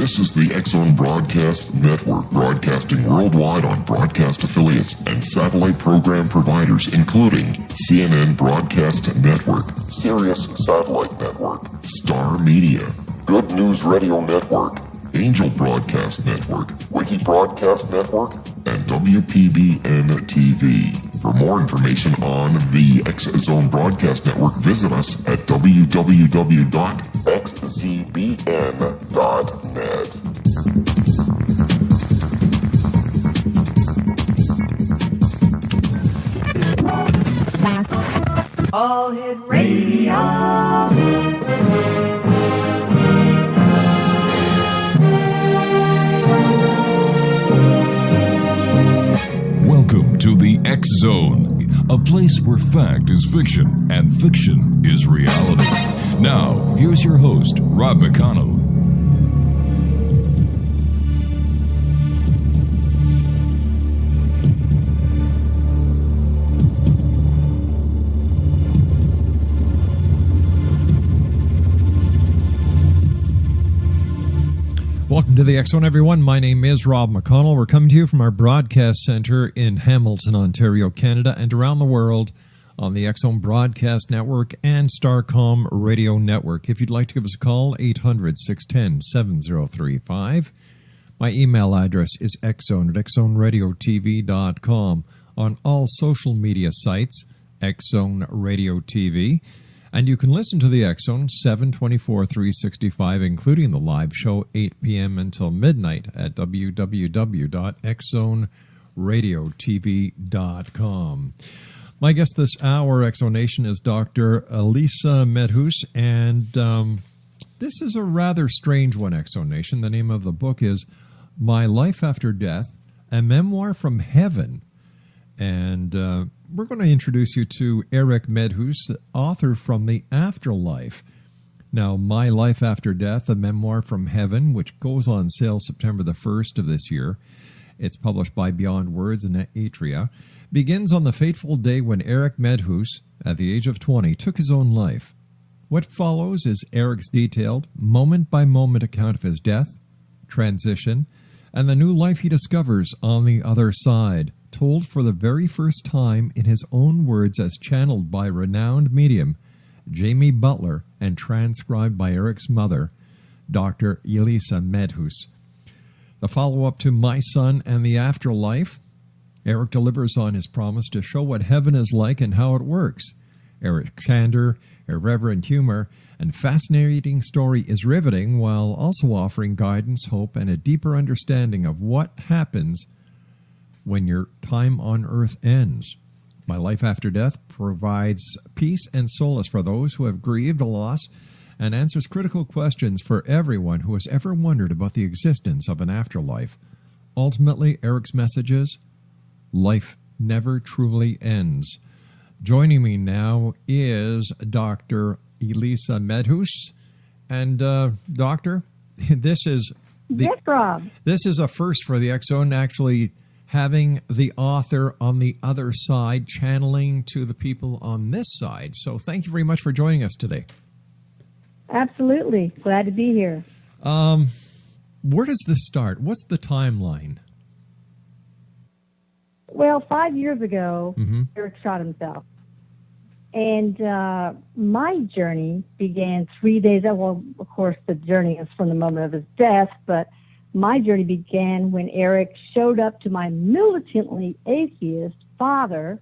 This is the X-Zone Broadcast Network, broadcasting worldwide on broadcast affiliates and satellite program providers, including CNN Broadcast Network, Sirius Satellite Network, Star Media, Good News Radio Network, Angel Broadcast Network, Wiki Broadcast Network, and WPBN TV. For more information on the X-Zone Broadcast Network, visit us at www.xzbn.net. All Hit Radio. Welcome to the X-Zone, a place where fact is fiction and fiction is reality. Now, here's your host, Rob McConnell. Welcome to the X-Zone, everyone. My name is Rob McConnell. We're coming to you from our broadcast center in Hamilton, Ontario, Canada, and around the world on the X-Zone Broadcast Network and Starcom Radio Network. If you'd like to give us a call, 800-610-7035. My email address is xzone@xzoneradiotv.com. On all social media sites, X-Zone Radio TV. And you can listen to the X-Zone 7/24/365, including the live show 8 p.m. until midnight at www.xzoneradiotv.com. My guest this hour, X-Zonation, is Dr. Elisa Medhus, and this is a rather strange one, X-Zonation. The name of the book is My Life After Death, a Memoir from Heaven. And we're going to introduce you to Elisa Medhus, the author from the Afterlife. Now, My Life After Death, a Memoir from Heaven, which goes on sale September the 1st of this year. It's published by Beyond Words and Atria. Begins on the fateful day when Elisa Medhus, at the age of 20, took his own life. What follows is Eric's detailed, moment-by-moment account of his death, transition, and the new life he discovers on the other side, told for the very first time in his own words as channeled by renowned medium Jamie Butler and transcribed by Eric's mother, Dr. Elisa Medhus. The follow-up to My Son and the Afterlife, Eric delivers on his promise to show what heaven is like and how it works. Eric's candor, irreverent humor, and fascinating story is riveting while also offering guidance, hope, and a deeper understanding of what happens when your time on earth ends. My Life After Death provides peace and solace for those who have grieved a loss and answers critical questions for everyone who has ever wondered about the existence of an afterlife. Ultimately, Eric's message is, life never truly ends. Joining me now is Dr. Elisa Medhus. And, Doctor, this is yes, Rob. This is a first for the X-Zone, actually having the author on the other side channeling to the people on this side. So thank you very much for joining us today. Absolutely. Glad to be here. Where does this start? What's the timeline? Well, 5 years ago, Eric shot himself. And my journey began 3 days. Well, of course, the journey is from the moment of his death, but my journey began when Eric showed up to my militantly atheist father,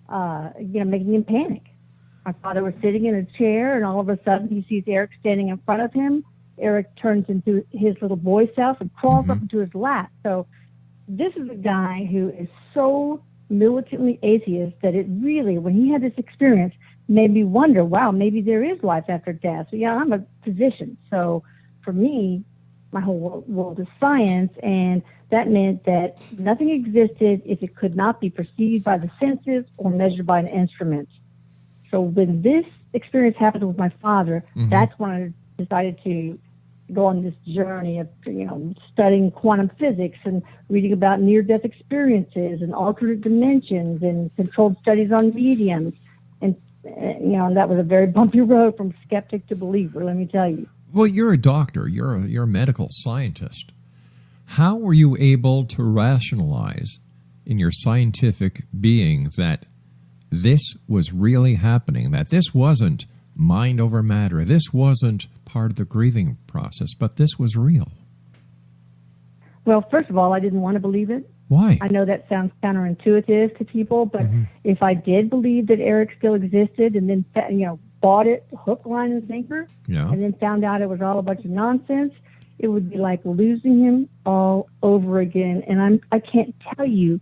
making him panic. My father was sitting in a chair, and all of a sudden he sees Eric standing in front of him. Eric turns into his little boy self and crawls up into his lap. So this is a guy who is so militantly atheist that it really, when he had this experience, made me wonder, wow, maybe there is life after death. So, I'm a physician. So for me, my whole world is science, and that meant that nothing existed if it could not be perceived by the senses or measured by an instrument. So when this experience happened with my father, that's when I decided to go on this journey of, studying quantum physics and reading about near-death experiences and alternate dimensions and controlled studies on mediums. And that was a very bumpy road from skeptic to believer, let me tell you. Well, you're a doctor. You're a medical scientist. How were you able to rationalize in your scientific being that this was really happening, that this wasn't mind over matter, this wasn't part of the grieving process, but this was real? Well, first of all, I didn't want to believe it. Why? I know that sounds counterintuitive to people, but if I did believe that Eric still existed and then, bought it hook, line, and sinker, and then found out it was all a bunch of nonsense, it would be like losing him all over again. And I can't tell you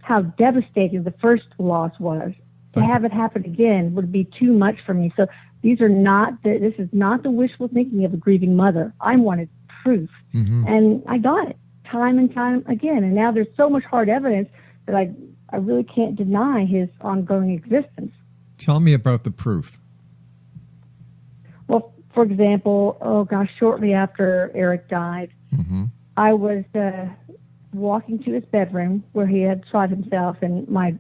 how devastating the first loss was. To have it happen again would be too much for me. So this is not the wishful thinking of a grieving mother. I wanted proof, and I got it time and time again. And now there's so much hard evidence that I really can't deny his ongoing existence. Tell me about the proof. Well, for example, shortly after Eric died, I was walking to his bedroom where he had shot himself, and my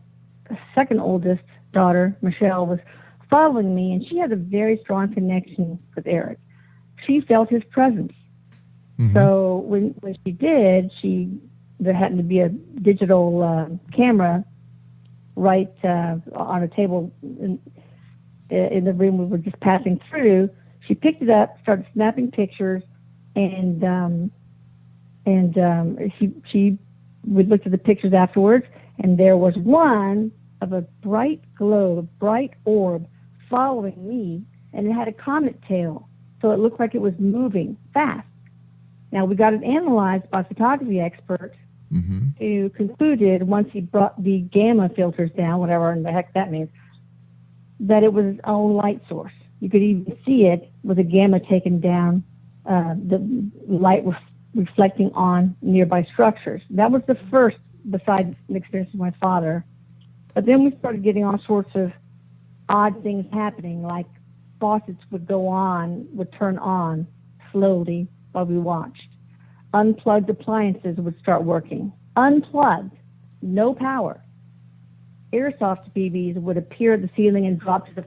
second oldest daughter, Michelle, was following me, and she had a very strong connection with Eric. She felt his presence. So when she did, there happened to be a digital camera right on a table in the room we were just passing through. She picked it up, started snapping pictures, and she we looked at the pictures afterwards, and there was one of a bright globe, a bright orb following me, and it had a comet tail, so it looked like it was moving fast. Now, we got it analyzed by a photography expert who concluded, once he brought the gamma filters down, whatever in the heck that means, that it was its own light source. You could even see it with the gamma taken down, the light reflecting on nearby structures. That was the first, besides the experience with my father. But then we started getting all sorts of odd things happening, like faucets would turn on slowly while we watched. Unplugged appliances would start working. Unplugged, no power. Airsoft BBs would appear at the ceiling and drop to the...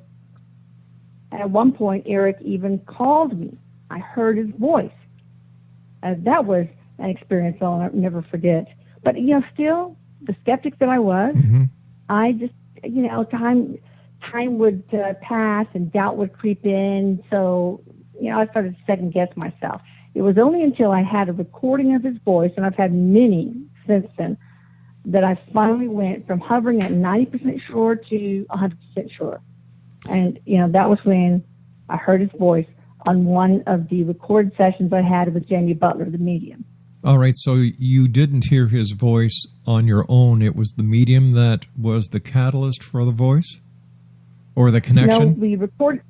At one point, Eric even called me. I heard his voice. That was an experience I'll never forget. But, still, the skeptic that I was, I just, time would pass and doubt would creep in. So, I started to second guess myself. It was only until I had a recording of his voice, and I've had many since then, that I finally went from hovering at 90% sure to 100% sure. And, that was when I heard his voice on one of the recorded sessions I had with Jamie Butler, the medium. All right, so you didn't hear his voice on your own. It was the medium that was the catalyst for the voice? Or the connection? No, we recorded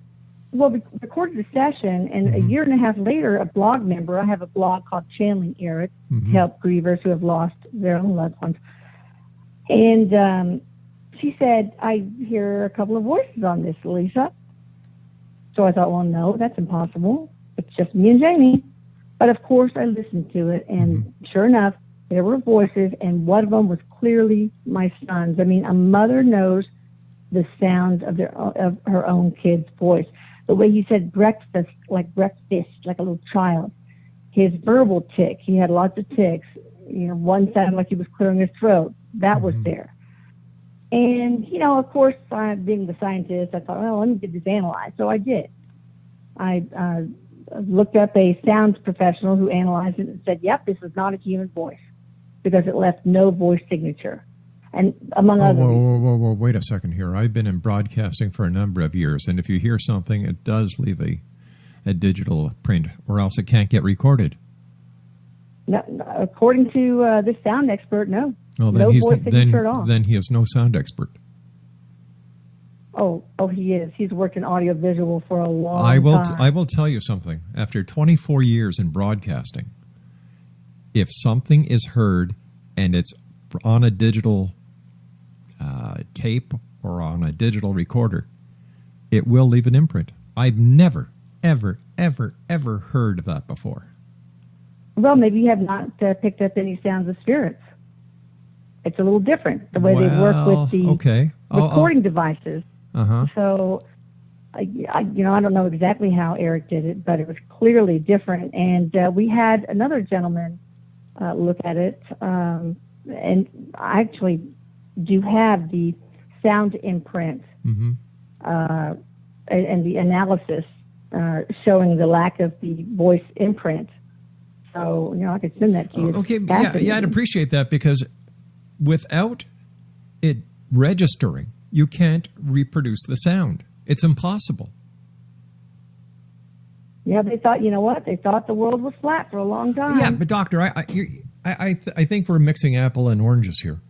the session, and a year and a half later, a blog member, I have a blog called Channeling Eric, to help grievers who have lost their own loved ones. And she said, I hear a couple of voices on this, Elisa. So I thought, well, no, that's impossible. It's just me and Jamie. But of course, I listened to it, and sure enough, there were voices, and one of them was clearly my son's. I mean, a mother knows the sound of her own kid's voice. The way he said breakfast, like a little child. His verbal tick, he had lots of ticks. One sounded like he was clearing his throat. That was there. And, of course, being the scientist, I thought, well, let me get this analyzed. So I did. I looked up a sound professional who analyzed it and said, yep, this is not a human voice because it left no voice signature. And among other Whoa, wait a second here. I've been in broadcasting for a number of years, and if you hear something, it does leave a digital print, or else it can't get recorded. No, according to this sound expert, no. Well, no voice signature at all. Then he is no sound expert. Oh, he is. He's worked in audiovisual for a long time. I will tell you something. After 24 years in broadcasting, if something is heard and it's on a digital tape or on a digital recorder, it will leave an imprint. I've never, ever, ever, ever heard of that before. Well, maybe you have not picked up any sounds of spirits. It's a little different, the way they work with the recording devices. So I don't know exactly how Eric did it, but it was clearly different. And we had another gentleman look at it, and I actually do have the sound imprint and the analysis showing the lack of the voice imprint. So, I could send that to you. Okay, yeah, I'd appreciate that, because without it registering, you can't reproduce the sound. It's impossible. Yeah, they thought, they thought the world was flat for a long time. Yeah, but doctor, I think we're mixing apple and oranges here.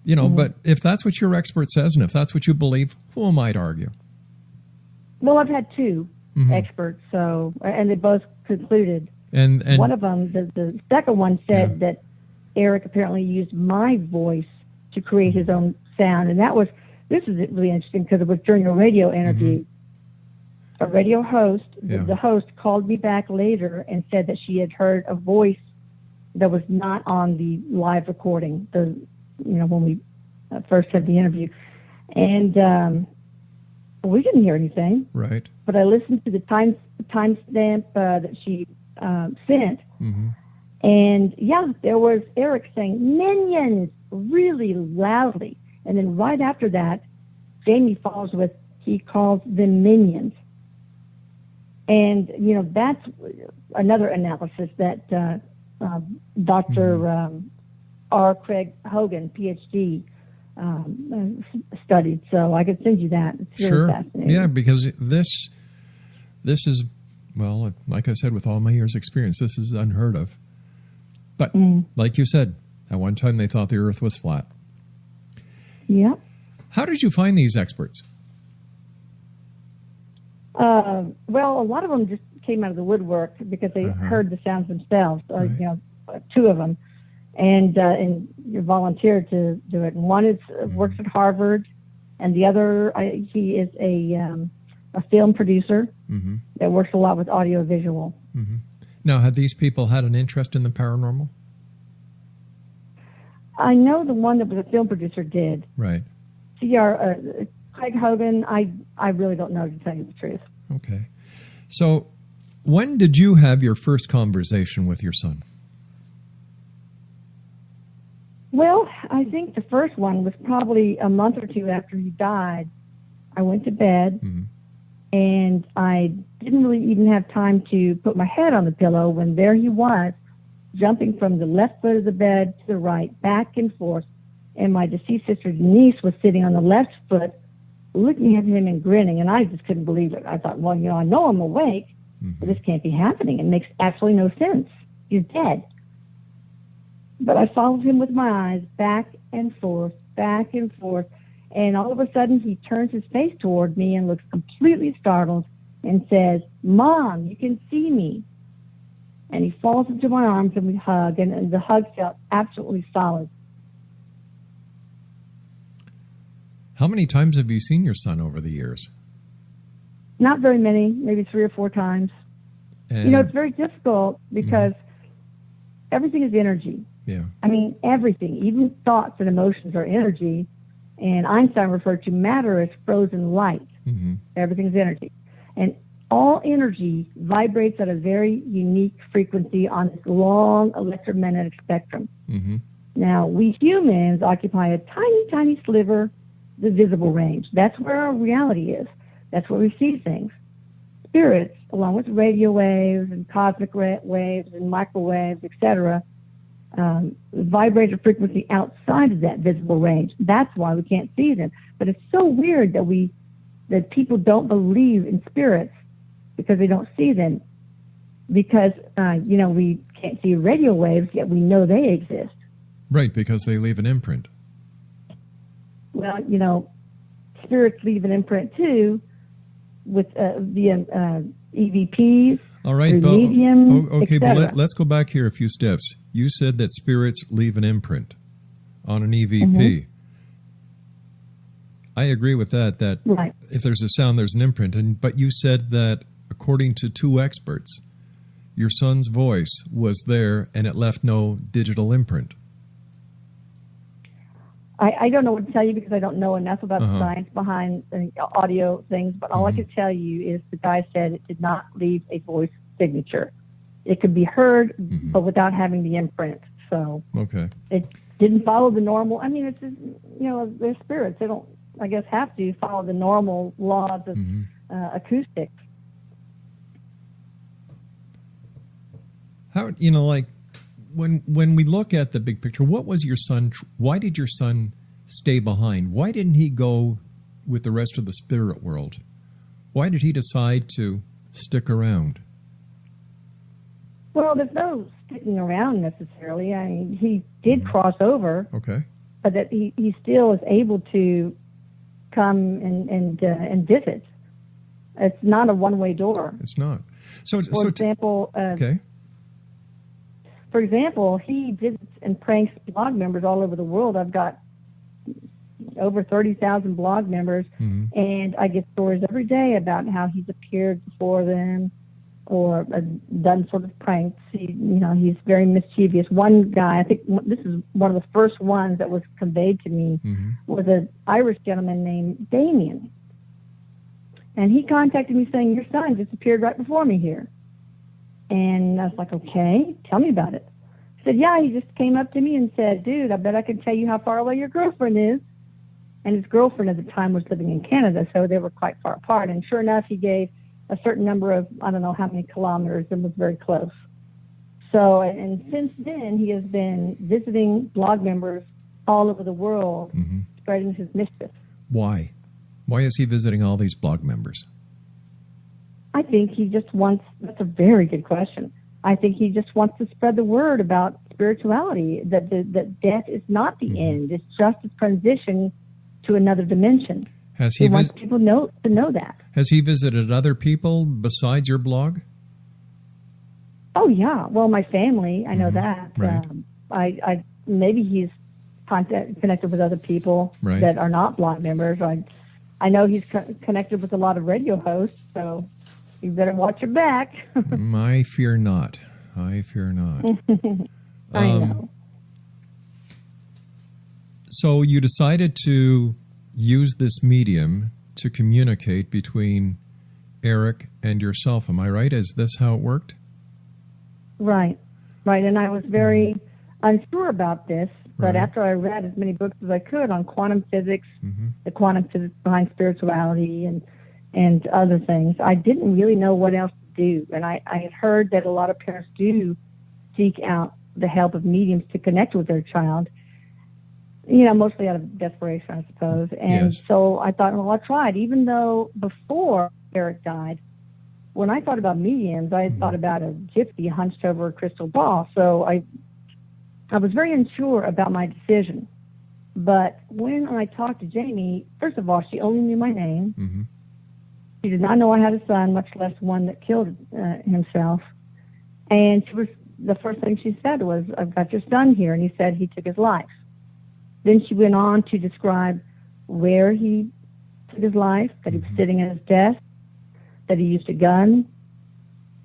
But if that's what your expert says, and if that's what you believe, who am I to argue? Well, I've had two experts, and they both concluded. And one of them, the second one, said that Eric apparently used my voice to create his own sound, and this is really interesting because it was during a radio interview. A radio host, the host called me back later and said that she had heard a voice that was not on the live recording, when we first had the interview. And we didn't hear anything. Right. But I listened to the timestamp that she sent. And, there was Eric saying, "Minions," really loudly. And then right after that, Jamie follows with, he calls them minions. And, that's another analysis that Dr. R. Craig Hogan, PhD, studied. So I could send you that. It's really fascinating. Yeah, because this is, well, like I said, with all my years' experience, this is unheard of. But like you said, at one time they thought the earth was flat. Yeah. How did you find these experts? Well, a lot of them just came out of the woodwork because they heard the sounds themselves. Two of them, and volunteered to do it. And one works at Harvard, and the other he is a film producer that works a lot with audio visual. Now, had these people had an interest in the paranormal? I know the one that was a film producer did. Right. Craig Hogan, I really don't know, to tell you the truth. Okay. So when did you have your first conversation with your son? Well, I think the first one was probably a month or two after he died. I went to bed, and I didn't really even have time to put my head on the pillow when there he was, jumping from the left foot of the bed to the right, back and forth. And my deceased sister Denise was sitting on the left foot, looking at him and grinning, and I just couldn't believe it. I thought, well, I know I'm awake, but this can't be happening. It makes absolutely no sense. He's dead. But I followed him with my eyes back and forth, and all of a sudden he turns his face toward me and looks completely startled and says, "Mom, you can see me." And he falls into my arms and we hug, and the hug felt absolutely solid. How many times have you seen your son over the years? Not very many, maybe 3 or 4 times. And it's very difficult because everything is energy. Yeah. I mean, everything, even thoughts and emotions are energy. And Einstein referred to matter as frozen light. Everything's energy. And all energy vibrates at a very unique frequency on this long electromagnetic spectrum. Now, we humans occupy a tiny, tiny sliver, the visible range. That's where our reality is. That's where we see things. Spirits, along with radio waves and cosmic waves and microwaves, etc., vibrate a frequency outside of that visible range. That's why we can't see them. But it's so weird that people don't believe in spirits because they don't see them. Because we can't see radio waves, yet we know they exist. Right, because they leave an imprint. Well, spirits leave an imprint too, with the EVPs. All right, mediums, okay, but let's go back here a few steps. You said that spirits leave an imprint on an EVP. I agree with that. That right. If there's a sound, there's an imprint. But you said that according to 2 experts, your son's voice was there and it left no digital imprint. I don't know what to tell you because I don't know enough about the science behind the audio things, but all I can tell you is the guy said it did not leave a voice signature. It could be heard, but without having the imprint. So it didn't follow the normal. I mean, it's just, they're spirits. They don't, I guess, have to follow the normal laws of acoustics. How, like when we look at the big picture, what was your son? Why did your son stay behind? Why didn't he go with the rest of the spirit world? Why did he decide to stick around? Well, there's no sticking around necessarily. I mean, he did cross over. Okay. But that he still is able to come and visit. It's not a one-way door. It's not. For example, he visits and pranks blog members all over the world. I've got over 30,000 blog members, and I get stories every day about how he's appeared before them or done sort of pranks. He's very mischievous. One guy, I think this is one of the first ones that was conveyed to me, was an Irish gentleman named Damien. And he contacted me saying, your son disappeared right before me here. And I was like, okay, tell me about it. He said, yeah, he just came up to me and said, dude, I bet I can tell you how far away your girlfriend is. And his girlfriend at the time was living in Canada, so they were quite far apart. And sure enough, he gave a certain number of, I don't know how many kilometers, and was very close. So, and since then, he has been visiting blog members all over the world, spreading his mischief. Why? Why is he visiting all these blog members? I think he just wants, that's a very good question. I think he just wants to spread the word about spirituality, that death is not the end. It's just a transition to another dimension. He wants people to know that. Has he visited other people besides your blog? Oh, yeah. Well, my family, I know that. Right. I maybe he's connected with other people that are not blog members. I know he's connected with a lot of radio hosts, so you better watch your back. I fear not. I fear not. I know. So you decided to use this medium to communicate between Eric and yourself. Am I right? Is this how it worked? Right. And I was very unsure about this, but after I read as many books as I could on quantum physics, the quantum physics behind spirituality and other things, I didn't really know what else to do. And I had heard that a lot of parents do seek out the help of mediums to connect with their child, mostly out of desperation, I suppose. And so I thought, well, I'll try it. Even though before Eric died, when I thought about mediums, I thought about a gypsy hunched over a crystal ball. So I was very unsure about my decision. But when I talked to Jamie, first of all, she only knew my name. She did not know I had a son, much less one that killed himself. And the first thing she said was, I've got your son here. And he said he took his life. Then she went on to describe where he took his life, that he was sitting at his desk, that he used a gun,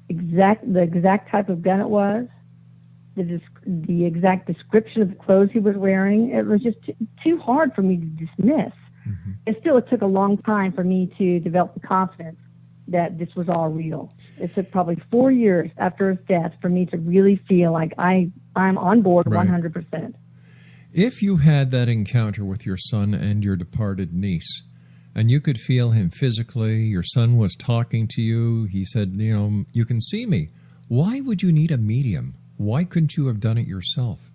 the exact type of gun it was, the exact description of the clothes he was wearing. It was just too hard for me to dismiss. And still, it took a long time for me to develop the confidence that this was all real. It took probably 4 years after his death for me to really feel like I'm on board 100%. If you had that encounter with your son and your departed niece, and you could feel him physically, your son was talking to you, he said, you can see me, why would you need a medium? Why couldn't you have done it yourself?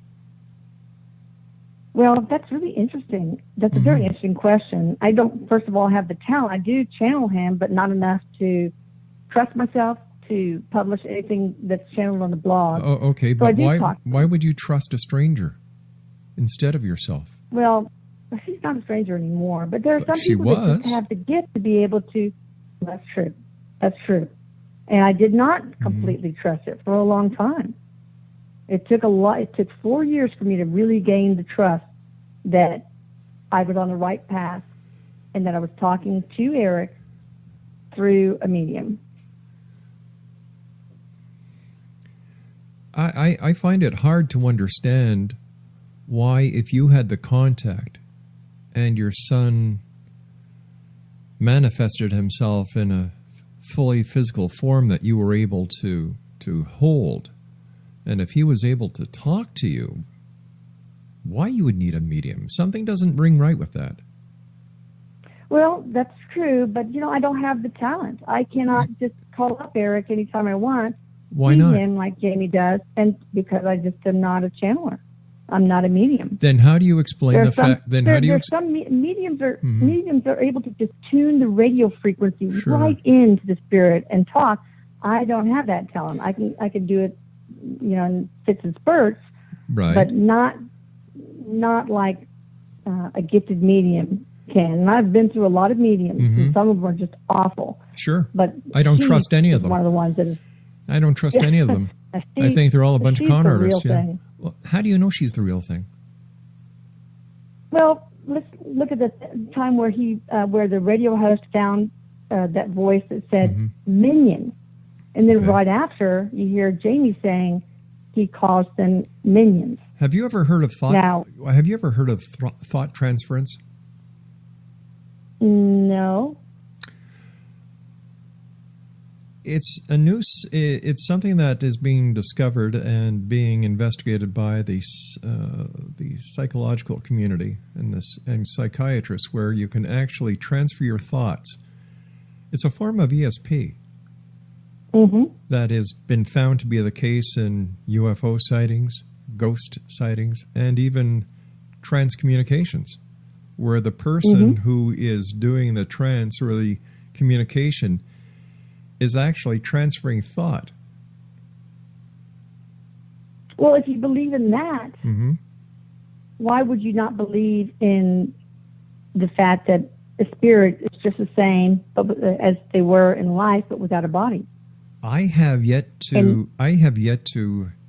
Well, that's really interesting. That's a very interesting question. I don't, first of all, have the talent. I do channel him, but not enough to trust myself to publish anything that's channeled on the blog. Oh, okay, so but why would you trust a stranger instead of yourself? Well, she's not a stranger anymore, but there are some people that just have the gift to be able to. That's true. And I did not completely trust it for a long time. It took 4 years for me to really gain the trust that I was on the right path and that I was talking to Eric through a medium. I find it hard to understand why, if you had the contact and your son manifested himself in a fully physical form that you were able to hold, and if he was able to talk to you, why you would need a medium? Something doesn't ring right with that. Well, that's true, but, I don't have the talent. I cannot just call up Eric anytime I want. Why see not? him like Jamie does, and because I just am not a channeler. I'm not a medium. Then how do you explain the fact? Then how do you? Some mediums are able to just tune the radio frequency right into the spirit and talk. I don't have that talent. I can do it, in fits and spurts, right? But not like a gifted medium can. And I've been through a lot of mediums, and some of them are just awful. Sure, but I don't trust any of them. One of the ones that is. I don't trust any of them. I think they're all a bunch of con artists. Yeah. Well, how do you know she's the real thing? Well, let's look at the time where where the radio host found that voice that said minion, and then right after you hear Jamie saying he calls them minions. Have you ever heard of thought? Now, have you ever heard of thought transference? No. It's something that is being discovered and being investigated by the psychological community and psychiatrists, where you can actually transfer your thoughts. It's a form of ESP that has been found to be the case in UFO sightings, ghost sightings, and even transcommunications, where the person who is doing the trance or the communication is actually transferring thought. Well, if you believe in that, why would you not believe in the fact that the spirit is just the same as they were in life, but without a body? I have yet to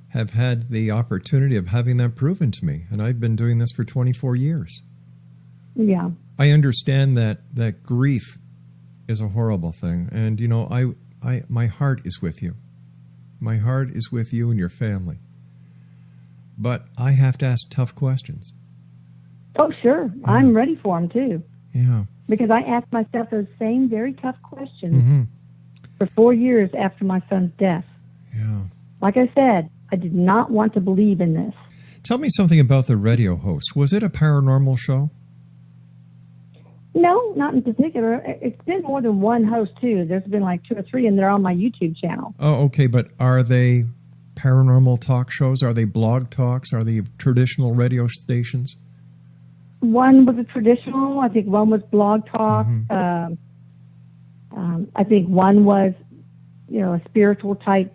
have had the opportunity of having that proven to me, and I've been doing this for 24 years. Yeah. I understand that grief is a horrible thing, and my heart is with you. My heart is with you and your family. But I have to ask tough questions. Oh, sure. I'm ready for them, too. Yeah. Because I asked myself those same very tough questions for 4 years after my son's death. Yeah. Like I said, I did not want to believe in this. Tell me something about the radio host. Was it a paranormal show? No, not in particular. It's been more than one host, too. There's been like 2 or 3, and they're on my YouTube channel. Oh, okay. But are they paranormal talk shows? Are they blog talks? Are they traditional radio stations? One was a traditional. I think one was blog talk. I think one was, a spiritual type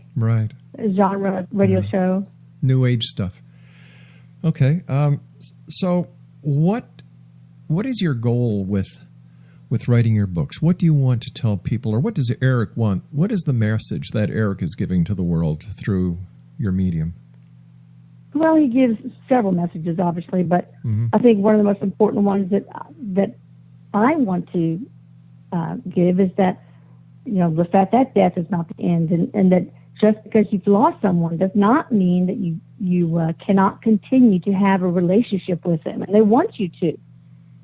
genre radio show. New Age stuff. Okay. So what is your goal with writing your books? What do you want to tell people, or what does Eric want? What is the message that Eric is giving to the world through your medium? Well, he gives several messages, obviously, but I think one of the most important ones that I want to give is that, the fact that death is not the end, and that just because you've lost someone does not mean that you cannot continue to have a relationship with them, and they want you to.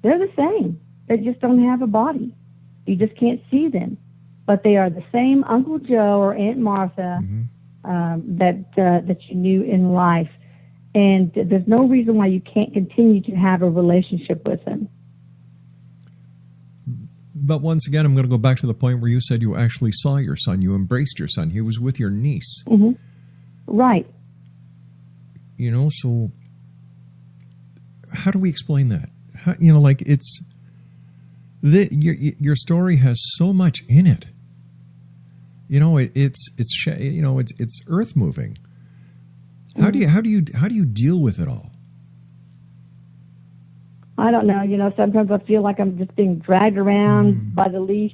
They're the same. They just don't have a body. You just can't see them. But they are the same Uncle Joe or Aunt Martha that you knew in life. And there's no reason why you can't continue to have a relationship with them. But once again, I'm going to go back to the point where you said you actually saw your son. You embraced your son. He was with your niece. Right. So how do we explain that? Your story has so much in it. It's earth moving. How do you deal with it all? I don't know. Sometimes I feel like I'm just being dragged around by the leash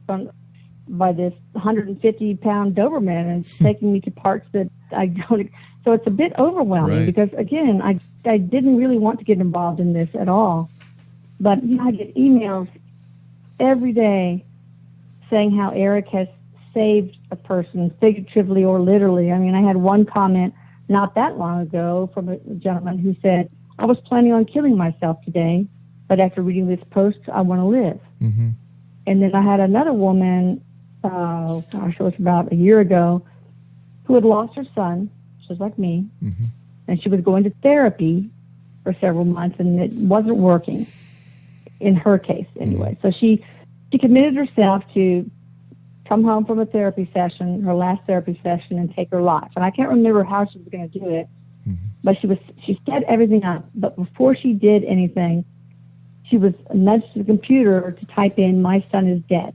by this 150-pound Doberman, and it's taking me to parts that I don't. So it's a bit overwhelming because, again, I didn't really want to get involved in this at all. But I get emails every day saying how Eric has saved a person, figuratively or literally. I mean, I had one comment not that long ago from a gentleman who said, I was planning on killing myself today, but after reading this post, I want to live. Mm-hmm. And then I had another woman, it was about a year ago, who had lost her son, just like me, Mm-hmm. and she was going to therapy for several months, and it wasn't working, in her case anyway. Mm-hmm. So she committed herself to come home from a therapy session, her last therapy session, and take her life. And I can't remember how she was going to do it, Mm-hmm. but she set everything up. But before she did anything, she was nudged to the computer to type in, "My son is dead."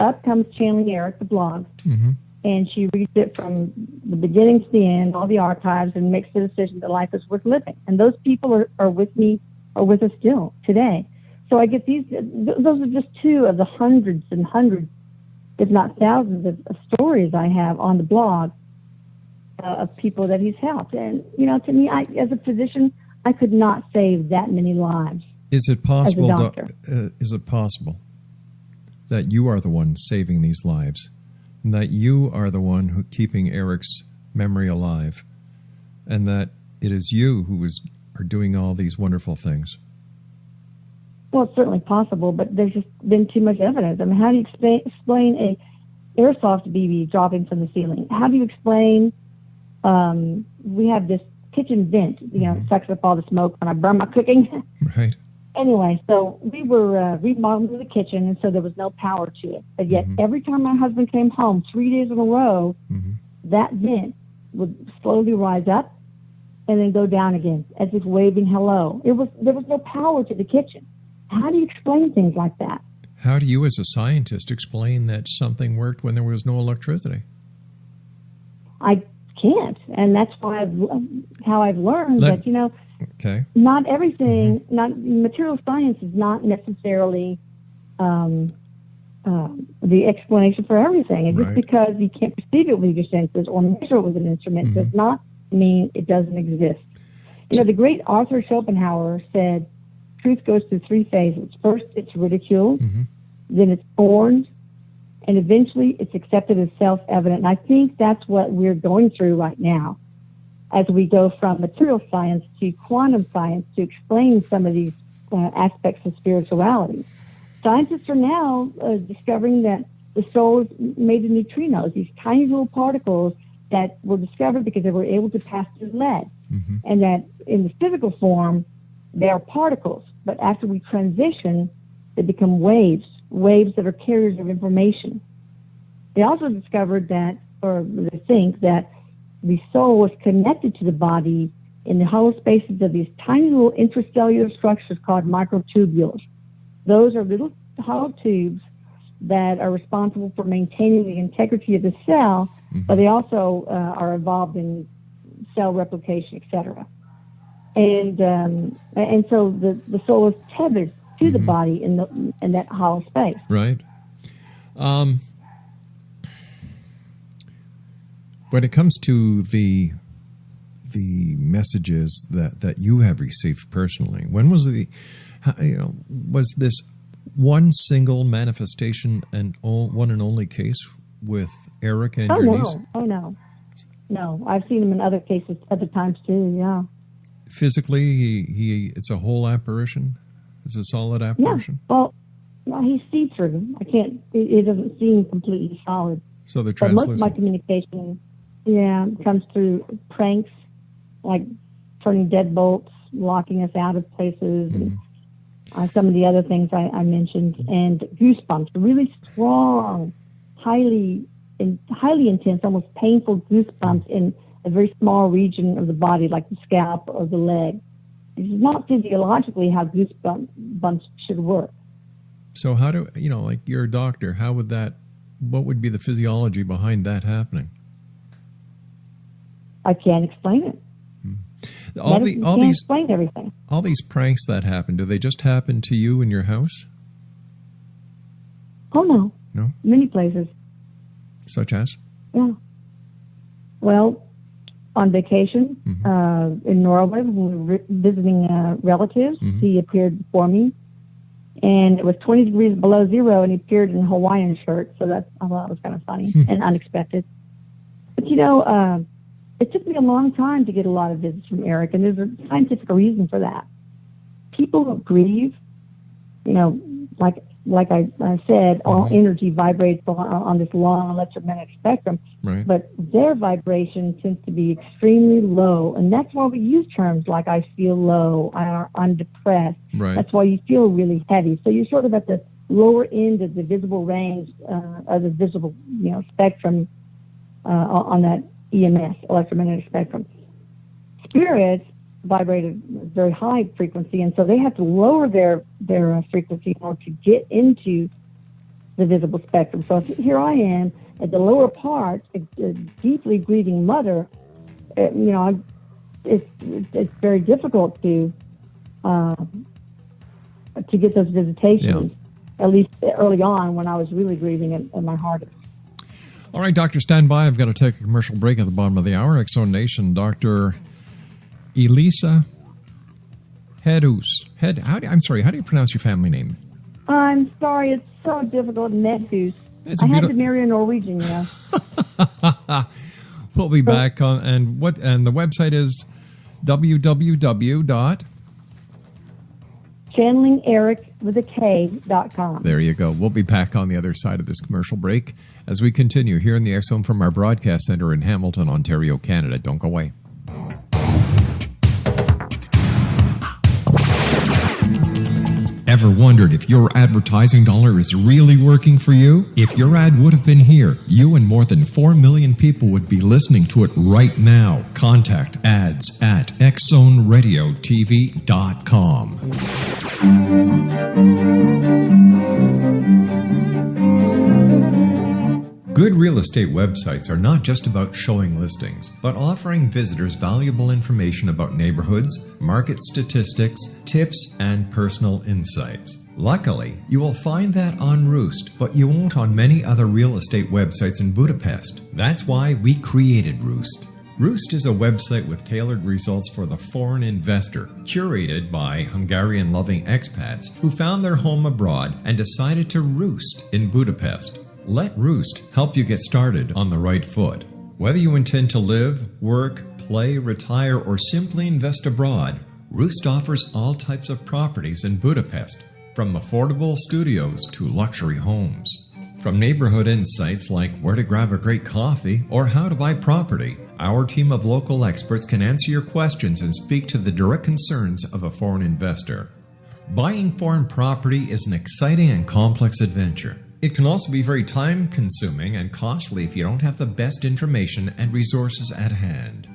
Up comes Channeling Eric, the blog, Mm-hmm. and she reads it from the beginning to the end, all the archives, and makes the decision that life is worth living. And those people are with me, are with us still today. So I get those are just two of the hundreds and hundreds, if not thousands of stories I have on the blog of people that he's helped. And, to me, as a physician, I could not save that many lives. Is it possible? As a doctor. Is it possible that you are the one saving these lives, and that you are the one who keeping Eric's memory alive, and that it is you who are doing all these wonderful things? Well, it's certainly possible, but there's just been too much evidence. I mean, how do you explain a airsoft BB dropping from the ceiling? How do you explain we have this kitchen vent, it sucks up all the smoke when I burn my cooking? Right. Anyway, so we were remodeling the kitchen, and so there was no power to it. But yet, every time my husband came home, 3 days in a row, that vent would slowly rise up and then go down again, as if waving hello. There was no power to the kitchen. How do you explain things like that? How do you, as a scientist, explain that something worked when there was no electricity? I can't, and that's why how I've learned that Okay. not everything, not material science is not necessarily the explanation for everything. And just because you can't perceive it with your senses or measure it with an instrument does not mean it doesn't exist. The great Arthur Schopenhauer said, truth goes through three phases. First, it's ridiculed, then it's scorned, and eventually it's accepted as self-evident. And I think that's what we're going through right now as we go from material science to quantum science to explain some of these aspects of spirituality. Scientists are now discovering that the soul is made of neutrinos, these tiny little particles that were discovered because they were able to pass through lead. And that in the physical form, they are particles. But after we transition, they become waves that are carriers of information. They also discovered that, or they think that the soul is connected to the body in the hollow spaces of these tiny little intracellular structures called microtubules. Those are little hollow tubes that are responsible for maintaining the integrity of the cell, but they also are involved in cell replication, etc. And so the soul is tethered to the body in that hollow space. Right. When it comes to the messages that you have received personally, when was was this one single manifestation and one and only case with Eric and your niece? No, I've seen him in other cases, other times too. Yeah. Physically, it's a whole apparition. It's a solid apparition. Yeah. Well, he's see-through. I can't. It doesn't seem completely solid. So the but most translucent. of my communication, comes through pranks, like turning deadbolts, locking us out of places, and some of the other things I mentioned, and goosebumps, really strong, highly intense, almost painful goosebumps in a very small region of the body, like the scalp or the leg. This is not physiologically how goosebumps should work. So how do, like you're a doctor, what would be the physiology behind that happening? I can't explain it. Can't explain everything. All these pranks that happen, do they just happen to you in your house? Oh, no. No? Many places. Such as? Yeah. Well, on vacation in Norway, when we were visiting relatives, he appeared before me. And it was 20 degrees below zero, and he appeared in a Hawaiian shirt. So I thought it was kind of funny and unexpected. But, it took me a long time to get a lot of visits from Eric, and there's a scientific reason for that. people who grieve, like I said, all energy vibrates on this long electromagnetic spectrum, Right. but their vibration tends to be extremely low, and that's why we use terms like I feel low, I'm depressed. Right. That's why you feel really heavy. So you're sort of at the lower end of the visible range, of the visible spectrum on that EMS, electromagnetic spectrum. Spirits vibrate at a very high frequency, and so they have to lower their frequency in order to get into the visible spectrum. So here I am at the lower part, a deeply grieving mother. It's very difficult to get those visitations. Yeah. At least early on, when I was really grieving at my hardest. All right, Doctor, stand by. I've got to take a commercial break at the bottom of the hour. X-Zone Nation, Dr. Elisa Medhus. I'm sorry, how do you pronounce your family name? I'm sorry, it's so difficult. Medhus. I had to marry a Norwegian, We'll be back on, and the website is www. ChannelingEric.com. There you go. We'll be back on the other side of this commercial break as we continue here in the X-Zone from our broadcast center in Hamilton, Ontario, Canada. Don't go away. Ever wondered if your advertising dollar is really working for you? If your ad would have been here, you and more than 4 million people would be listening to it right now. Contact ads at xzoneradiotv.com. Good real estate websites are not just about showing listings, but offering visitors valuable information about neighborhoods, market statistics, tips, and personal insights. Luckily, you will find that on Roost, but you won't on many other real estate websites in Budapest. That's why we created Roost. Roost is a website with tailored results for the foreign investor, curated by Hungarian-loving expats who found their home abroad and decided to roost in Budapest. Let Roost help you get started on the right foot. Whether you intend to live, work, play, retire, or simply invest abroad, Roost offers all types of properties in Budapest, from affordable studios to luxury homes. From neighborhood insights like where to grab a great coffee or how to buy property, our team of local experts can answer your questions and speak to the direct concerns of a foreign investor. Buying foreign property is an exciting and complex adventure. It can also be very time-consuming and costly if you don't have the best information and resources at hand.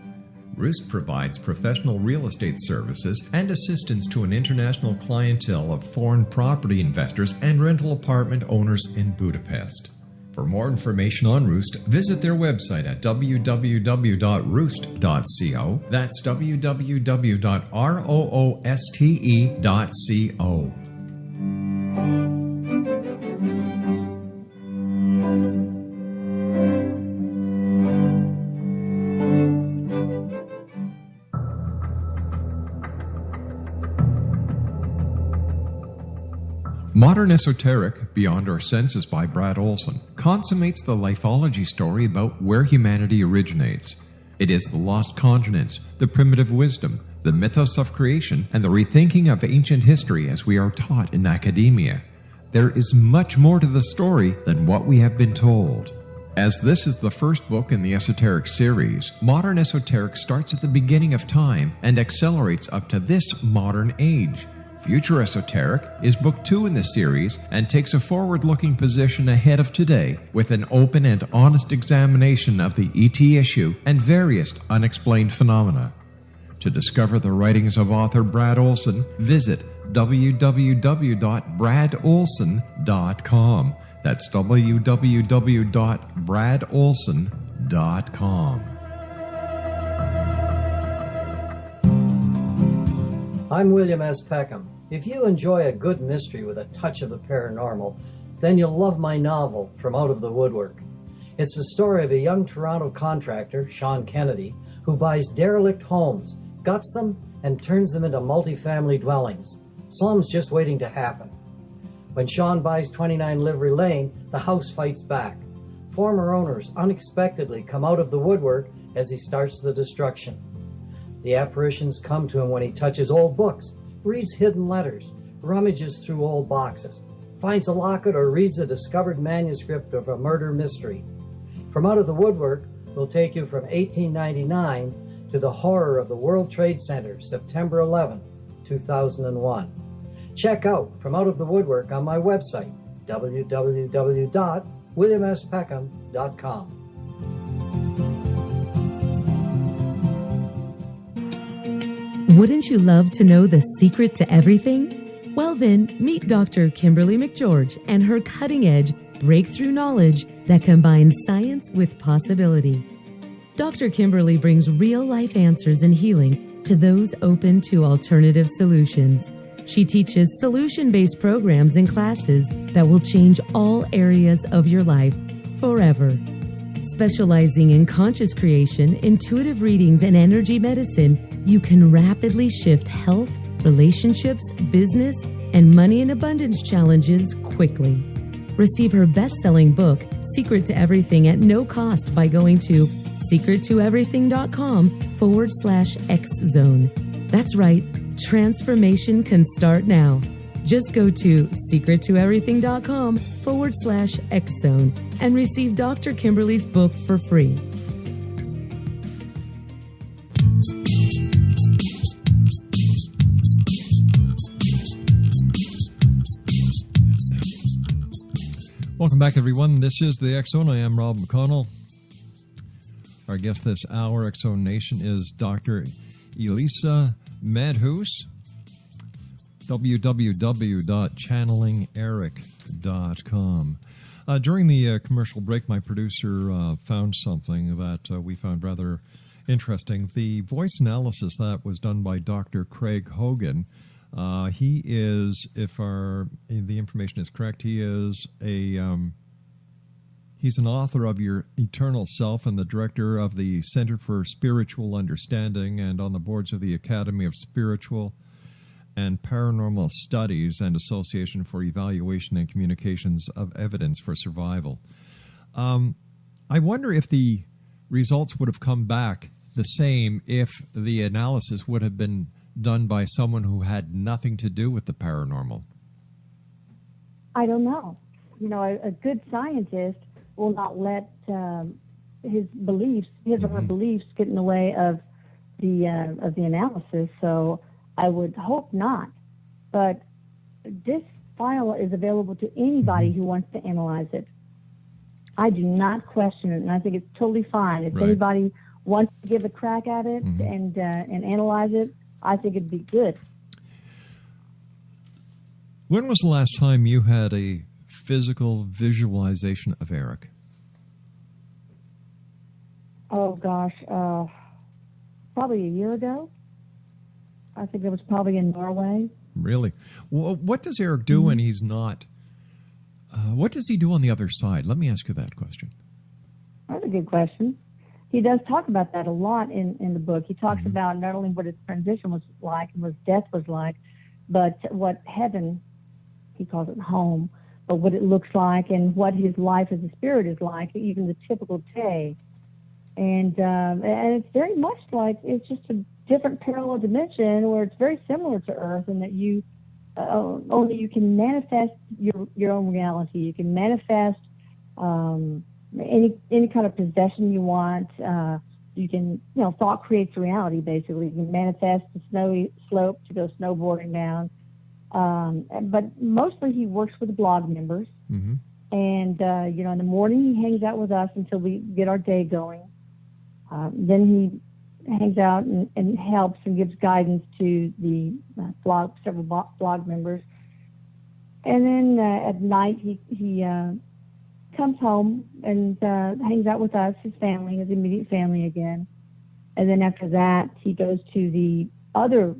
Roost provides professional real estate services and assistance to an international clientele of foreign property investors and rental apartment owners in Budapest. For more information on Roost, visit their website at www.roost.co. That's www.rooste.co. Modern Esoteric, Beyond Our Senses by Brad Olson, consummates the lifeology story about where humanity originates. It is the lost continents, the primitive wisdom, the mythos of creation, and the rethinking of ancient history as we are taught in academia. There is much more to the story than what we have been told. As this is the first book in the Esoteric series, Modern Esoteric starts at the beginning of time and accelerates up to this modern age. Future Esoteric is book 2 in the series and takes a forward-looking position ahead of today with an open and honest examination of the ET issue and various unexplained phenomena. To discover the writings of author Brad Olson, visit www.bradolson.com. That's www.bradolson.com. I'm William S. Peckham. If you enjoy a good mystery with a touch of the paranormal, then you'll love my novel, From Out of the Woodwork. It's the story of a young Toronto contractor, Sean Kennedy, who buys derelict homes, guts them, and turns them into multifamily dwellings. Slums just waiting to happen. When Sean buys 29 Livery Lane, the house fights back. Former owners unexpectedly come out of the woodwork as he starts the destruction. The apparitions come to him when he touches old books, reads hidden letters, rummages through old boxes, finds a locket, or reads a discovered manuscript of a murder mystery. From Out of the Woodwork will take you from 1899 to the horror of the World Trade Center, September 11, 2001. Check out From Out of the Woodwork on my website, www.williamspeckham.com. Wouldn't you love to know the secret to everything? Well then, meet Dr. Kimberly McGeorge and her cutting-edge breakthrough knowledge that combines science with possibility. Dr. Kimberly brings real-life answers and healing to those open to alternative solutions. She teaches solution-based programs and classes that will change all areas of your life forever. Specializing in conscious creation, intuitive readings, and energy medicine, you can rapidly shift health, relationships, business, and money and abundance challenges quickly. Receive her best-selling book, Secret to Everything, at no cost by going to secrettoeverything.com/X-Zone. That's right, transformation can start now. Just go to secrettoeverything.com/X-Zone and receive Dr. Kimberly's book for free. Welcome back, everyone. This is the X-Zone. I am Rob McConnell. Our guest this hour, X-Zone Nation, is Dr. Elisa Medhus. www.channelingeric.com. During the commercial break, my producer found something that we found rather interesting. The voice analysis that was done by Dr. Craig Hogan. He is, if the information is correct, he is he's an author of Your Eternal Self and the director of the Center for Spiritual Understanding and on the boards of the Academy of Spiritual and Paranormal Studies and Association for Evaluation and Communications of Evidence for Survival. I wonder if the results would have come back the same if the analysis would have been done by someone who had nothing to do with the paranormal. I don't know. You know, a good scientist will not let his or her beliefs get in the way of the analysis. So I would hope not. But this file is available to anybody who wants to analyze it. I do not question it, and I think it's totally fine. If anybody wants to give a crack at it and analyze it, I think it'd be good. When was the last time you had a physical visualization of Eric? Oh, gosh. Probably a year ago. I think it was probably in Norway. Really? Well, what does Eric do when he's not? What does he do on the other side? Let me ask you that question. That's a good question. He does talk about that a lot in the book. He talks about not only what his transition was like and what his death was like, but what heaven, he calls it home, but what it looks like and what his life as a spirit is like, even the typical day. And it's very much like it's just a different parallel dimension where it's very similar to Earth in that you only you can manifest your own reality. You can manifest any kind of possession you want. You can, thought creates reality, basically. You can manifest the snowy slope to go snowboarding down. But mostly he works with the blog members. And, in the morning he hangs out with us until we get our day going. Then he hangs out and helps and gives guidance to the several blog members. And then at night he comes home and hangs out with us, his family, his immediate family again. And then after that, he goes to the other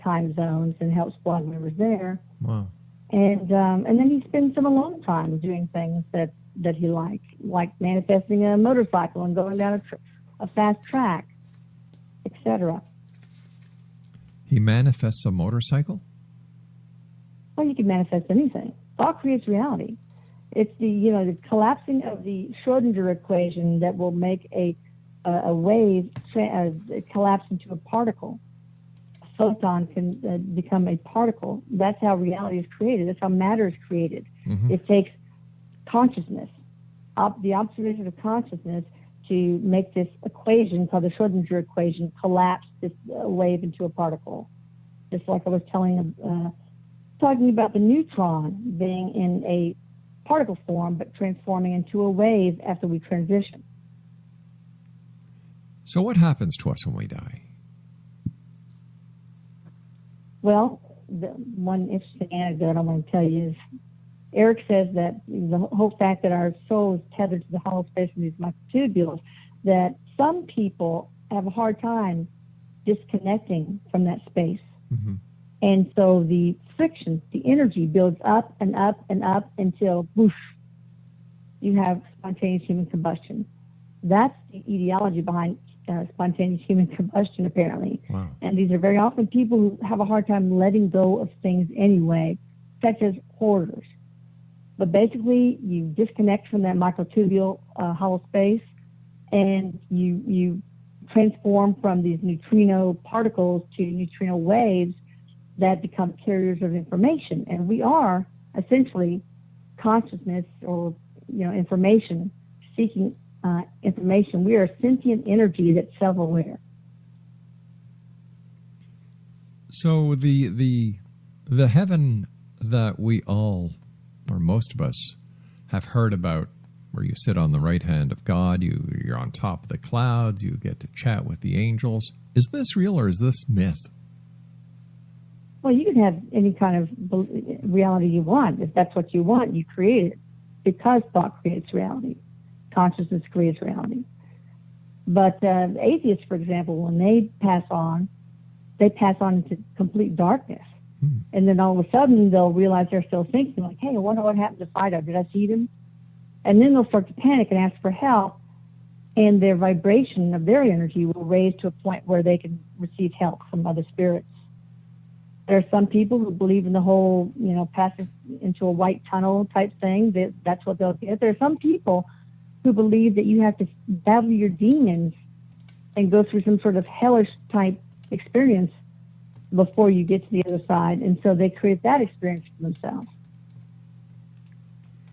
time zones and helps blog members there. Wow. And then he spends some alone time doing things that he likes, like manifesting a motorcycle and going down a fast track, etc. He manifests a motorcycle? Well, you can manifest anything. Thought creates reality. It's the collapsing of the Schrodinger equation that will make a wave collapse into a particle, photon can become a particle. That's how reality is created. That's how matter is created. It takes consciousness, the observation of consciousness, to make this equation called the Schrodinger equation collapse this wave into a particle. Just like I was talking about the neutron being in a particle form but transforming into a wave after we transition. So what happens to us when we die? Well, the one interesting anecdote I want to tell you is Eric says that the whole fact that our soul is tethered to the hollow space in these microtubules, that some people have a hard time disconnecting from that space. And so the friction, the energy builds up and up and up until, whoosh, you have spontaneous human combustion. That's the etiology behind spontaneous human combustion, apparently. Wow. And these are very often people who have a hard time letting go of things anyway, such as hoarders. But basically, you disconnect from that microtubule hollow space, and you transform from these neutrino particles to neutrino waves that become carriers of information. And we are essentially consciousness, or information, seeking information. We are sentient energy that's self-aware. So the heaven that we all, or most of us, have heard about, where you sit on the right hand of God, you're on top of the clouds, you get to chat with the angels. Is this real or is this myth? Well, you can have any kind of reality you want. If that's what you want, you create it, because thought creates reality. Consciousness creates reality. But atheists, for example, when they pass on into complete darkness. And then all of a sudden they'll realize they're still thinking, like, hey, I wonder what happened to Fido. Did I see him? And then they'll start to panic and ask for help, and their vibration of their energy will raise to a point where they can receive help from other spirits. There are some people who believe in the whole, passing into a white tunnel type thing. That's what they'll get. There are some people who believe that you have to battle your demons and go through some sort of hellish type experience before you get to the other side. And so they create that experience for themselves.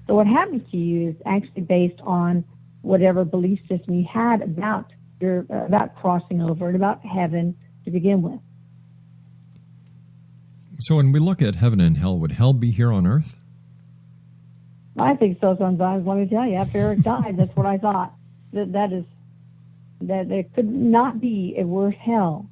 So what happens to you is actually based on whatever belief system you had about crossing over and about heaven to begin with. So when we look at heaven and hell, would hell be here on earth? I think so sometimes. Let me tell you, after Eric died, that's what I thought. That there could not be a worse hell.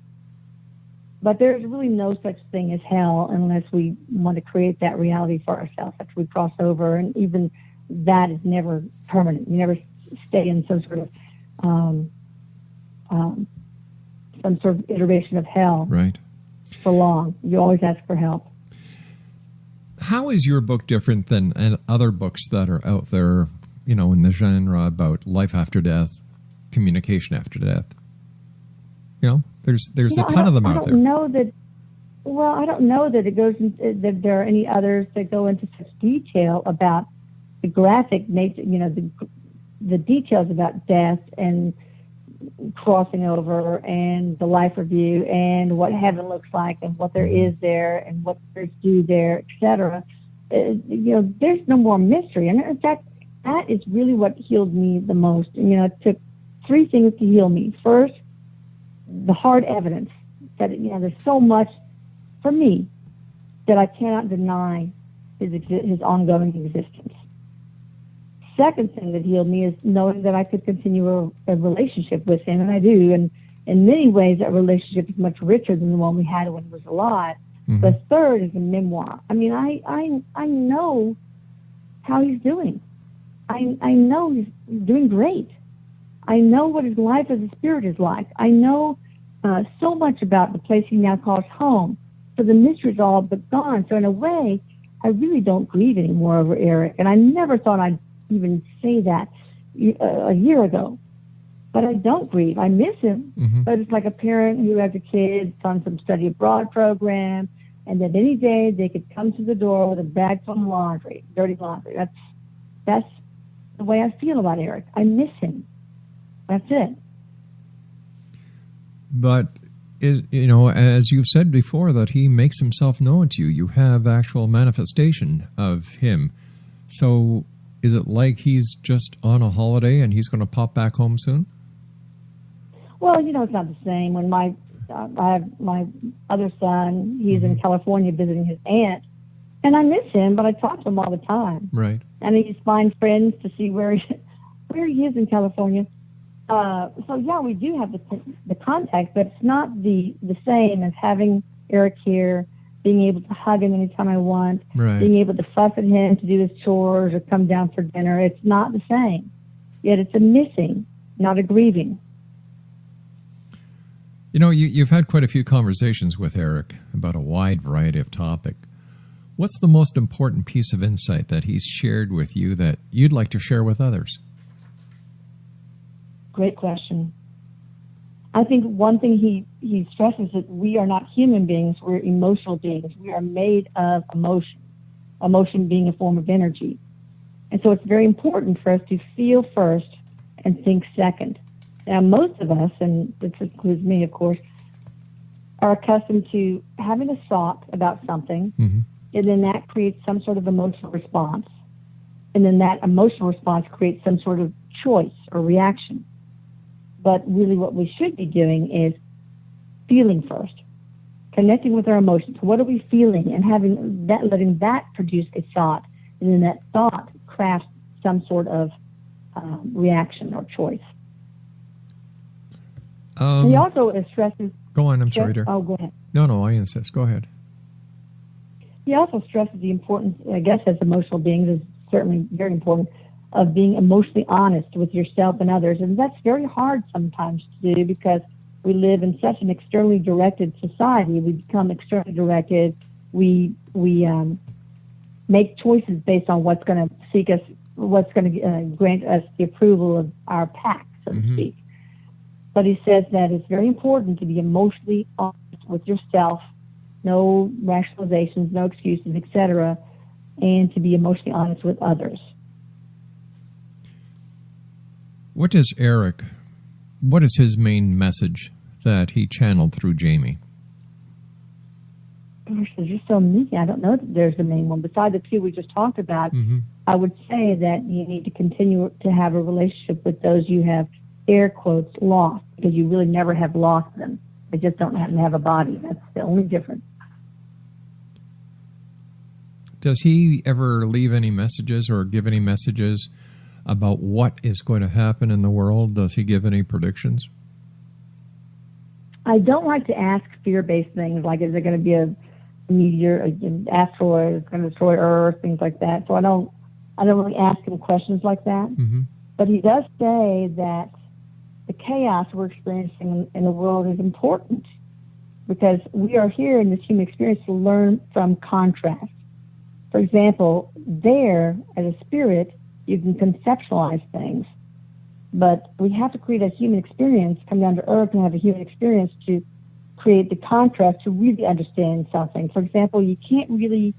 But there's really no such thing as hell unless we want to create that reality for ourselves after we cross over. And even that is never permanent. You never stay in some sort of iteration of hell. Right. For long. You always ask for help. How is your book different than other books that are out there, in the genre about life after death, communication after death? There's a ton of them out there. I don't know that it goes into, that there are any others that go into such detail about the graphic nature, the details about death and crossing over and the life review and what heaven looks like and what there is there and what there's do there, etc. There's no more mystery. And in fact, that is really what healed me the most. It took three things to heal me. First, the hard evidence that there's so much for me that I cannot deny his ongoing existence. Second thing that healed me is knowing that I could continue a relationship with him, and I do. And in many ways, that relationship is much richer than the one we had when he was alive. Mm-hmm. The third is a memoir. I mean, I know how he's doing. I know he's doing great. I know what his life as a spirit is like. I know so much about the place he now calls home. So the mystery's all but gone. So in a way, I really don't grieve anymore over Eric. And I never thought I'd even say that a year ago. But I don't grieve. I miss him. Mm-hmm. But it's like a parent who has a kid on some study abroad program, and then any day they could come to the door with a bag full of laundry, dirty laundry. That's the way I feel about Eric. I miss him. That's it. But is, as you've said before, that he makes himself known to you. You have actual manifestation of him. So is it like he's just on a holiday and he's going to pop back home soon? Well, it's not the same. When I have my other son, he's in California visiting his aunt, and I miss him, but I talk to him all the time. Right. And he's find friends to see where he is in California. So yeah, we do have the contact, but it's not the same as having Eric here, being able to hug him anytime I want, right. being able to fuss at him to do his chores or come down for dinner. It's not the same. Yet it's a missing, not a grieving. You've had quite a few conversations with Eric about a wide variety of topics. What's the most important piece of insight that he's shared with you that you'd like to share with others? Great question. I think one thing he stresses that we are not human beings, we're emotional beings. We are made of emotion being a form of energy. And so it's very important for us to feel first and think second. Now, most of us, and this includes me, of course, are accustomed to having a thought about something, and then that creates some sort of emotional response. And then that emotional response creates some sort of choice or reaction. But really what we should be doing is feeling first, connecting with our emotions. What are we feeling? And letting that produce a thought. And then that thought crafts some sort of reaction or choice. He also stresses... Go on, I'm sorry, dear. Oh, go ahead. No, I insist. Go ahead. He also stresses the importance, I guess, as emotional beings is certainly very important, of being emotionally honest with yourself and others. And that's very hard sometimes to do because we live in such an externally directed society. We become externally directed. We make choices based on what's going to grant us the approval of our pack, so to speak. But he says that it's very important to be emotionally honest with yourself, no rationalizations, no excuses, etc., and to be emotionally honest with others. What is his main message that he channeled through Jamie? Gosh, there's just so many. I don't know that there's the main one. Besides the two we just talked about, I would say that you need to continue to have a relationship with those you have, air quotes, lost, because you really never have lost them. They just don't happen to have a body. That's the only difference. Does he ever leave any messages or give any messages about what is going to happen in the world? Does he give any predictions? I don't like to ask fear-based things like, is there going to be a meteor, an asteroid that's going to destroy Earth, things like that. So I don't really ask him questions like that. But he does say that the chaos we're experiencing in the world is important because we are here in this human experience to learn from contrast. For example, there, as a spirit, you can conceptualize things, but we have to create a human experience, come down to earth and have a human experience to create the contrast to really understand something. For example, you can't really,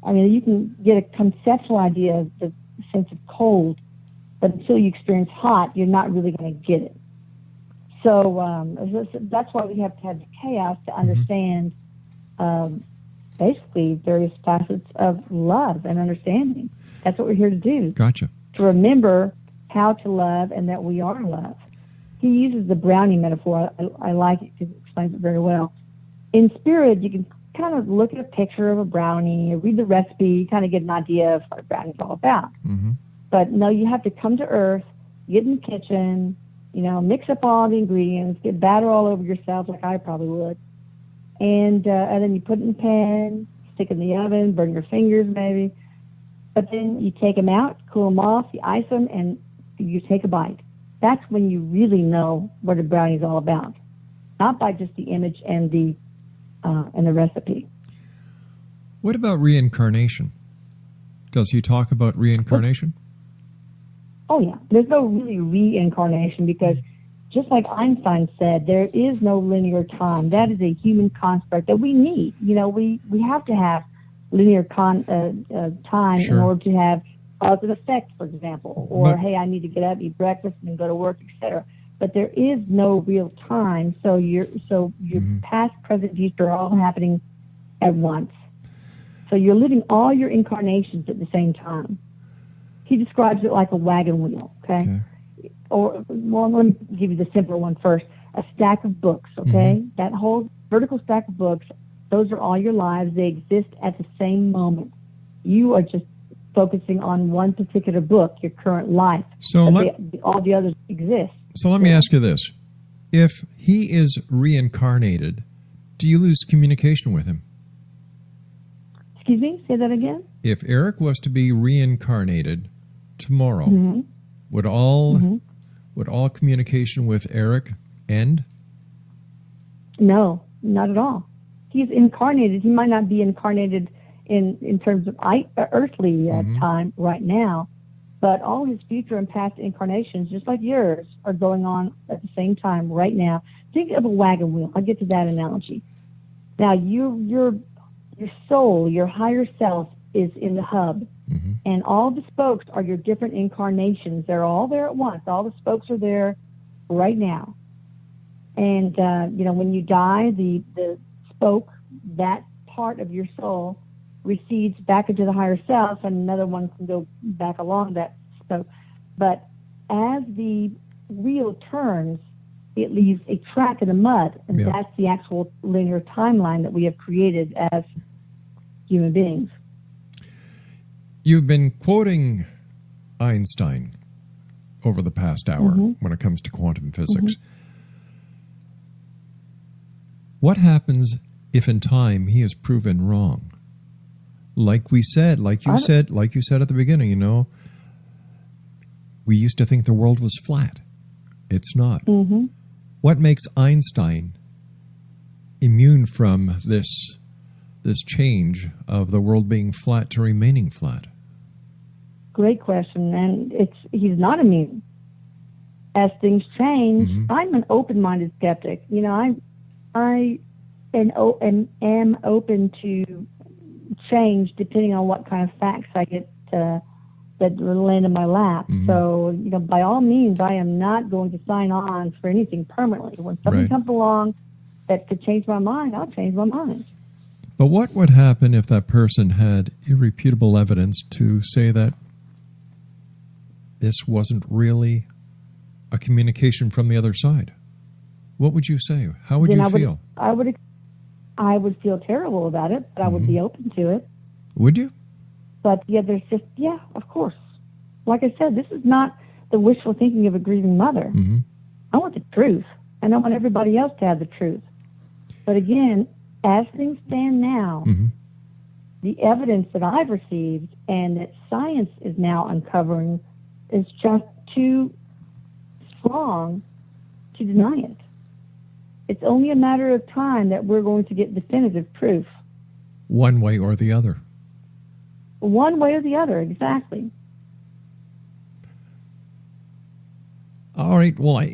you can get a conceptual idea of the sense of cold, but until you experience hot, you're not really going to get it. So that's why we have to have the chaos to understand basically various facets of love and understanding. That's what we're here to do. Gotcha. To remember how to love and that we are love. He uses the brownie metaphor. I like it because it explains it very well. In spirit, you can kind of look at a picture of a brownie, read the recipe, kind of get an idea of what a brownie's all about. But no, you have to come to earth, get in the kitchen, mix up all the ingredients, get batter all over yourself like I probably would. And then you put it in the pan, stick it in the oven, burn your fingers maybe. But then you take them out, cool them off, you ice them, and you take a bite. That's when you really know what a brownie is all about. Not by just the image and the recipe. What about reincarnation? Does he talk about reincarnation? Oh, yeah. There's no really reincarnation because just like Einstein said, there is no linear time. That is a human construct that we need. We have to have linear time in order to have cause and effect, for example. Or, hey, I need to get up, eat breakfast, and go to work, etc. but there is no real time. So your past, present, future are all happening at once. So you're living all your incarnations at the same time. He describes it like a wagon wheel, okay? Or, well, let me give you the simpler one first. A stack of books, okay? That whole vertical stack of books, those are all your lives. They exist at the same moment. You are just focusing on one particular book, your current life. So all the others exist. So let me ask you this. If he is reincarnated, do you lose communication with him? Excuse me? Say that again? If Eric was to be reincarnated tomorrow, would all communication with Eric end? No, not at all. He's incarnated. He might not be incarnated in terms of earthly time right now, but all his future and past incarnations, just like yours, are going on at the same time right now. Think of a wagon wheel. I'll get to that analogy. Now, your soul, your higher self, is in the hub, and all the spokes are your different incarnations. They're all there at once. All the spokes are there right now. And, when you die, the spoke, that part of your soul, recedes back into the higher self, and another one can go back along that spoke. But as the wheel turns, it leaves a track in the mud, and that's the actual linear timeline that we have created as human beings. You've been quoting Einstein over the past hour when it comes to quantum physics. What happens if in time he is proven wrong? Like you said at the beginning, we used to think the world was flat. It's not. What makes Einstein immune from this change of the world being flat to remaining flat? Great question, and he's not immune. As things change, I'm an open-minded skeptic. I am open to change depending on what kind of facts I get that land in my lap. So, by all means, I am not going to sign on for anything permanently. When something comes along that could change my mind, I'll change my mind. But what would happen if that person had irrefutable evidence to say that this wasn't really a communication from the other side? What would you say? How would you feel? I would feel terrible about it, but I would be open to it. Would you? But of course. Like I said, this is not the wishful thinking of a grieving mother. I want the truth, and I want everybody else to have the truth. But again, as things stand now, the evidence that I've received and that science is now uncovering is just too strong to deny it. It's only a matter of time that we're going to get definitive proof. One way or the other. One way or the other, exactly. All right. Well, I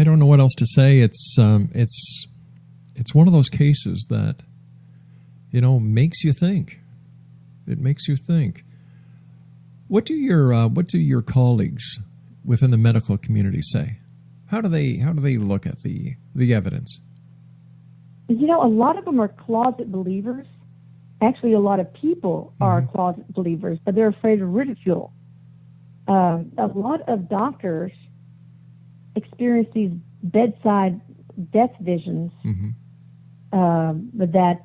don't know what else to say. It's one of those cases that makes you think. It makes you think. What do your colleagues within the medical community say? How do they look at the evidence? A lot of them are closet believers. Actually, a lot of people are closet believers, but they're afraid of ridicule. A lot of doctors experience these bedside death visions that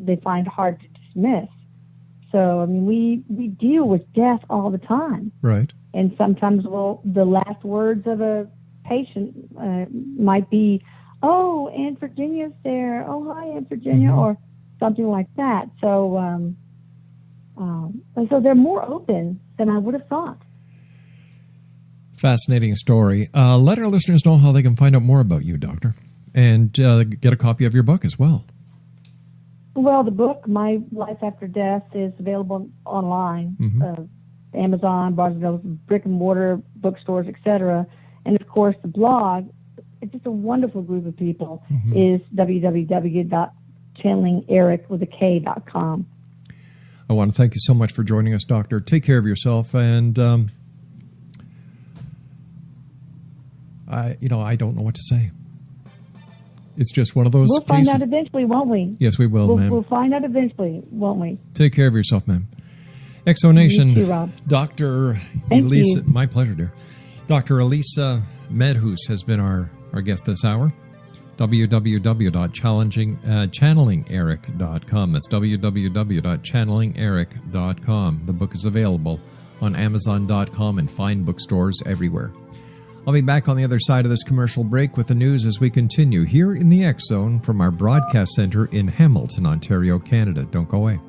they find hard to dismiss. So, we deal with death all the time. Right. And sometimes, the last words of a patient might be, "Oh, Aunt Virginia's there. Oh, hi, Aunt Virginia," or something like that. So, so they're more open than I would have thought. Fascinating story. Let our listeners know how they can find out more about you, Doctor, and get a copy of your book as well. Well, the book, My Life After Death, is available online. Amazon, Barnes & Noble, brick and mortar bookstores, etc. And of course, the blog, it's just a wonderful group of people, is www.channelingeric.com. I want to thank you so much for joining us, Doctor. Take care of yourself, and I don't know what to say. It's just one of those We'll find cases. out eventually, won't we? Yes, we will, ma'am. We'll find out eventually, won't we? Take care of yourself, ma'am. Exonation, You too, Rob. Dr. Thank Elisa, you. my pleasure, dear. Dr. Elisa Medhus has been our guest this hour. www.channelingeric.com. That's www.channelingeric.com. The book is available on Amazon.com and fine bookstores everywhere. I'll be back on the other side of this commercial break with the news as we continue here in the X Zone from our broadcast center in Hamilton, Ontario, Canada. Don't go away.